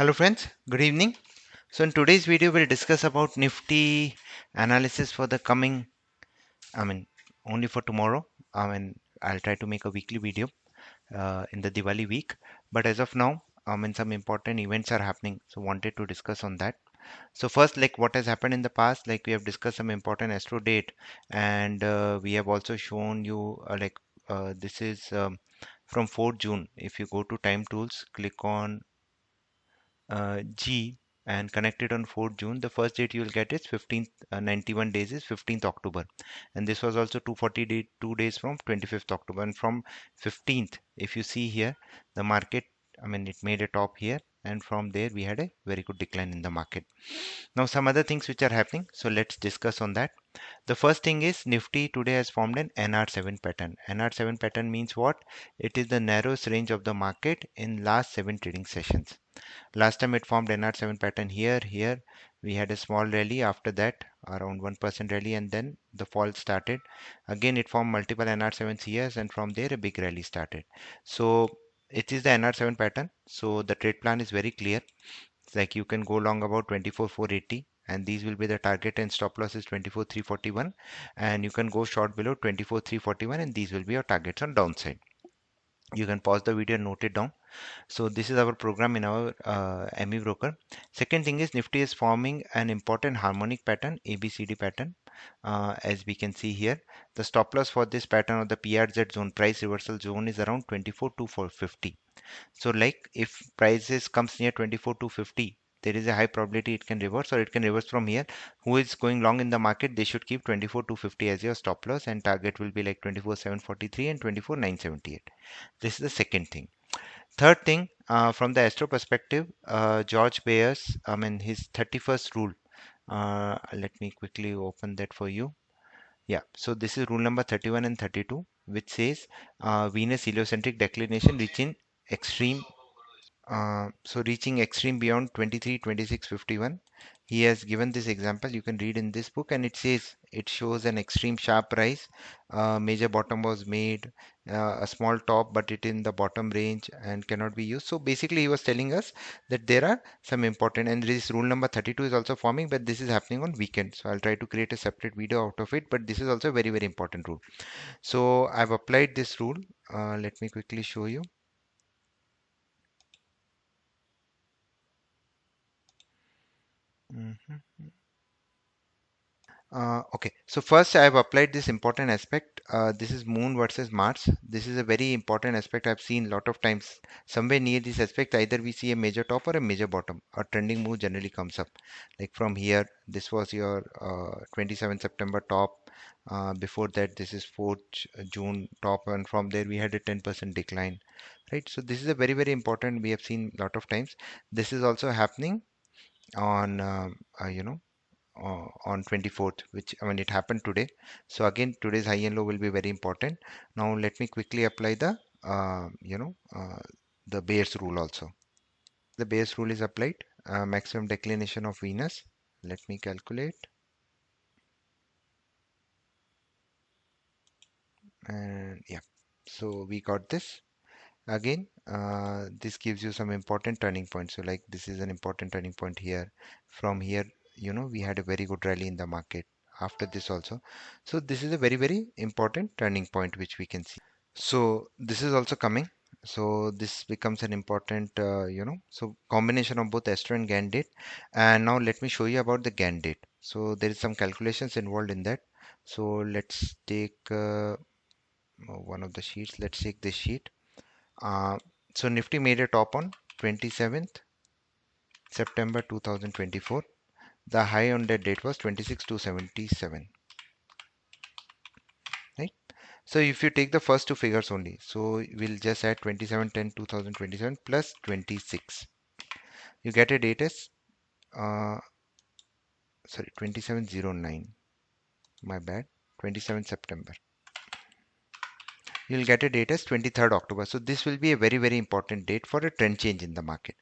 Hello friends, good evening. So in today's video we'll discuss about Nifty analysis for the coming, I mean only for tomorrow. I'll try to make a weekly video in the Diwali week, but as of now, some important events are happening, so wanted to discuss on that. So first, like what has happened in the past, like we have discussed some important Astro date, and we have also shown you this is from 4th June. If you go to time tools, click on G and connected on 4th June, the first date you will get is 15th, 91 days is 15th October. And this was also 2 days from 25th October. And from 15th, if you see here, the market, it made a top here. And from there, we had a very good decline in the market. Now, some other things which are happening. So let's discuss on that. The first thing is Nifty today has formed an NR7 pattern. NR7 pattern means what? It is the narrowest range of the market in last 7 trading sessions. Last time it formed NR7 pattern here. We had a small rally after that, around 1% rally, and then the fall started. Again, it formed multiple NR7s here, and from there a big rally started. So it is the NR7 pattern. So the trade plan is very clear. It's like you can go long about 24,480, and these will be the target, and stop loss is 24,341, and you can go short below 24,341, and these will be your targets on downside. You can pause the video and note it down. So this is our program in our ME broker. Second thing is Nifty is forming an important harmonic pattern, ABCD pattern. As we can see here, the stop loss for this pattern of the PRZ zone, price reversal zone, is around 24,250. So like if prices comes near 24,250, there is a high probability it can reverse, or it can reverse from here. Who is going long in the market, they should keep 24,250 as your stop loss, and target will be like 24,743 and 24,978. This is the second thing. Third thing, from the Astro perspective, George Bayer's, his 31st rule. Let me quickly open that for you. Yeah, so this is rule number 31 and 32, which says Venus heliocentric declination reaching extreme. So reaching extreme beyond 23, 26, 51. He has given this example. You can read in this book, and it says it shows an extreme sharp rise. Major bottom was made, a small top, but it in the bottom range and cannot be used. So basically, he was telling us that there are some important, and this rule number 32 is also forming, but this is happening on weekend. So I'll try to create a separate video out of it, but this is also a very, very important rule. So I've applied this rule. Let me quickly show you. Mhm. Okay, so first I have applied this important aspect. This is Moon versus Mars. This is a very important aspect I've seen a lot of times. Somewhere near this aspect, either we see a major top or a major bottom. A trending move generally comes up. Like from here, this was your 27 September top. Before that, this is 4th June top, and from there we had a 10% decline. Right, so this is a very, very important. We have seen a lot of times. This is also happening on, on 24th, which it happened today. So again, today's high and low will be very important. Now let me quickly apply the Bayes rule also. The Bayes rule is applied. Maximum declination of Venus. Let me calculate. And yeah, so we got this. Again, this gives you some important turning points. So like this is an important turning point here. From here, we had a very good rally in the market after this also. So this is a very, very important turning point which we can see. So this is also coming. So this becomes an important, so combination of both Astro and Gann date. And now let me show you about the Gann date. So there is some calculations involved in that. So let's take one of the sheets. Let's take this sheet. Uh, so Nifty made a top on 27th September 2024. The high on that date was 26,277. Right? So if you take the first two figures only, so we'll just add 27/10/2027 plus 26. You get a date as, uh, sorry, 2709. My bad, 27 September. You'll get a date as 23rd October. So this will be a very, very important date for a trend change in the market.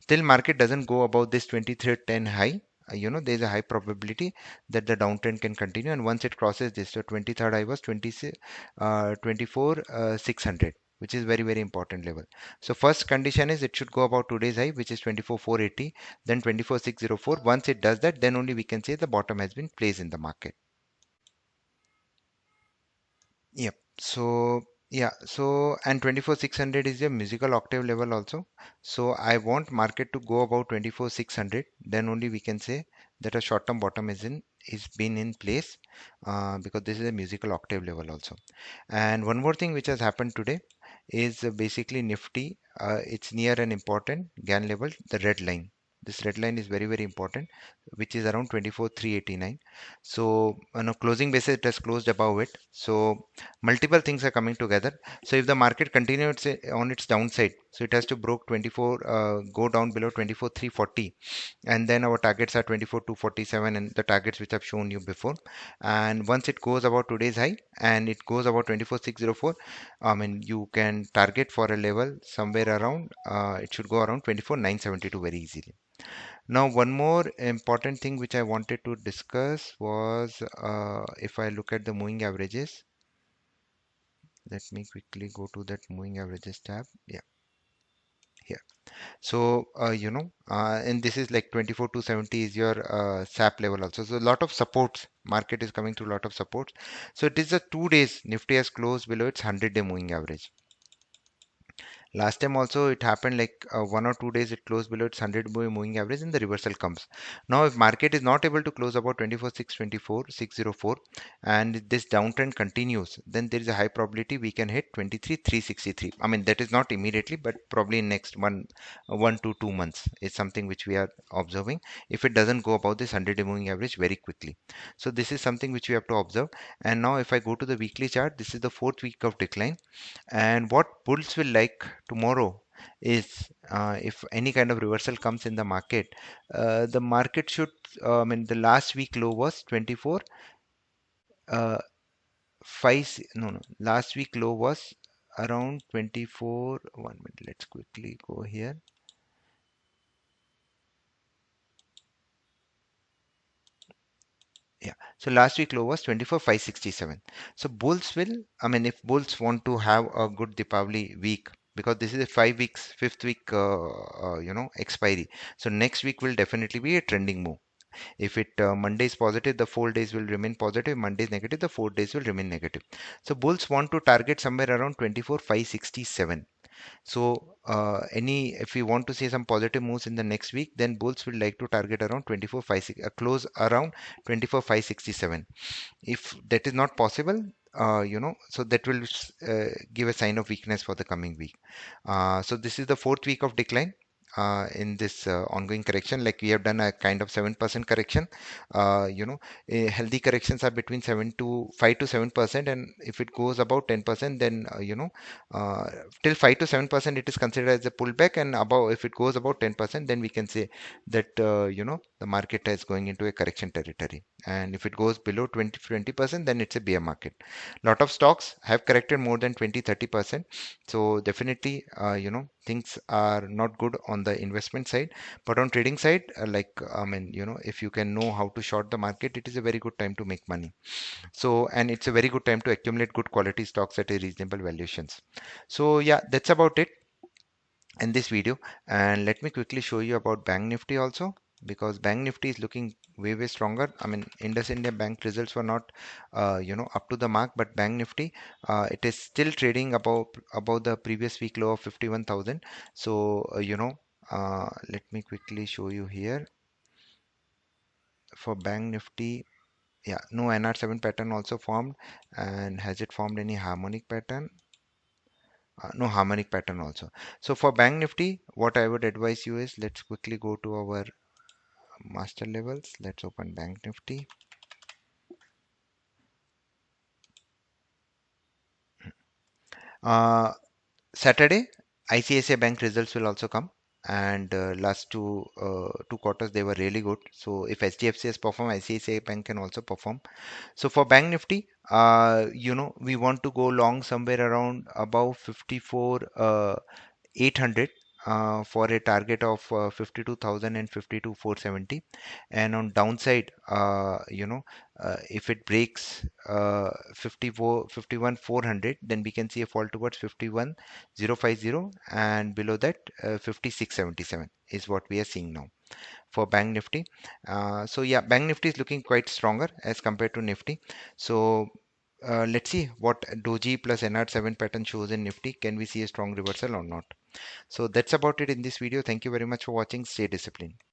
Till market doesn't go above this 2310 high, there's a high probability that the downtrend can continue. And once it crosses this, so 23rd high was 24 600. which is very important level. So first condition is it should go about today's high, which is 24,480, then 24,604. Once it does that, then only we can say the bottom has been placed in the market. Yep. So yeah, so and 24,600 is a musical octave level also. So I want market to go about 24,600. Then only we can say that a short-term bottom is been in place, because this is a musical octave level also. And one more thing which has happened today is basically Nifty. It's near an important Gann level, the red line. This red line is very important, which is around 24,389. So on a closing basis, it has closed above it. So multiple things are coming together. So if the market continues on its downside, so it has to broke 24, go down below 24,340, and then our targets are 24,247 and the targets which I've shown you before. And once it goes about today's high and it goes about 24,604, I mean you can target for a level somewhere around, it should go around 24,972 very easily. Now, one more important thing which I wanted to discuss was, if I look at the moving averages, let me quickly go to that moving averages tab. Yeah, here. So, and this is like 24 to 70 is your SAP level also. So, a lot of supports. Market is coming through a lot of supports. So, it is a 2 days. Nifty has closed below its 100-day moving average. Last time also it happened like 1 or 2 days it closed below its 100 day moving average and the reversal comes. Now if market is not able to close about 24,624,604 and this downtrend continues, then there is a high probability we can hit 23,363. I mean that is not immediately, but probably in next 1 to 2 months is something which we are observing if it doesn't go above this 100-day moving average very quickly. So this is something which we have to observe. And now if I go to the weekly chart, this is the fourth week of decline. And what bulls will like tomorrow is, if any kind of reversal comes in the market should, I mean, the last week low was 24, 5, no, last week low was around 24. 1 minute, let's quickly go here. Yeah, so last week low was 24,567. So bulls will, I mean, if bulls want to have a good Deepavali week, because this is a 5 weeks, fifth week, expiry. So next week will definitely be a trending move. If it Monday is positive, the 4 days will remain positive. Monday is negative, the 4 days will remain negative. So bulls want to target somewhere around 24,567. So any if we want to see some positive moves in the next week, then bulls will like to target around 24,560, close around 24,567. If that is not possible, so that will give a sign of weakness for the coming week. So this is the fourth week of decline. In this ongoing correction, like we have done a kind of 7% correction. Healthy corrections are between 7 to 5 to 7%, and if it goes about 10%, then uh, till 5 to 7% it is considered as a pullback, and above, if it goes about 10%, then we can say that the market is going into a correction territory. And if it goes below 20%, then it's a bear market. Lot of stocks have corrected more than 20-30%. So definitely, things are not good on the investment side, but on trading side, I mean, if you can know how to short the market, it is a very good time to make money. So, and it's a very good time to accumulate good quality stocks at a reasonable valuations. So yeah, that's about it in this video. And let me quickly show you about Bank Nifty also, because Bank Nifty is looking way stronger. I mean, Indus India Bank results were not up to the mark, but Bank Nifty, it is still trading above the previous week low of 51,000. So let me quickly show you here for Bank Nifty. Yeah, no NR7 pattern also formed. And has it formed any harmonic pattern? No harmonic pattern also. So for Bank Nifty, what I would advise you is, let's quickly go to our master levels. Let's open Bank Nifty. Uh, Saturday, ICICI Bank results will also come. And last two quarters they were really good. So if HDFC has performed, ICICI Bank can also perform. So for Bank Nifty, we want to go long somewhere around above 54, 800. for a target of 52,000 and 52,470, and on downside, if it breaks 51,400, then we can see a fall towards 51,050, and below that 56,77 is what we are seeing now for Bank Nifty. So yeah, Bank Nifty is looking quite stronger as compared to Nifty. So let's see what Doji plus NR7 pattern shows in Nifty. Can we see a strong reversal or not? So that's about it in this video. Thank you very much for watching. Stay disciplined.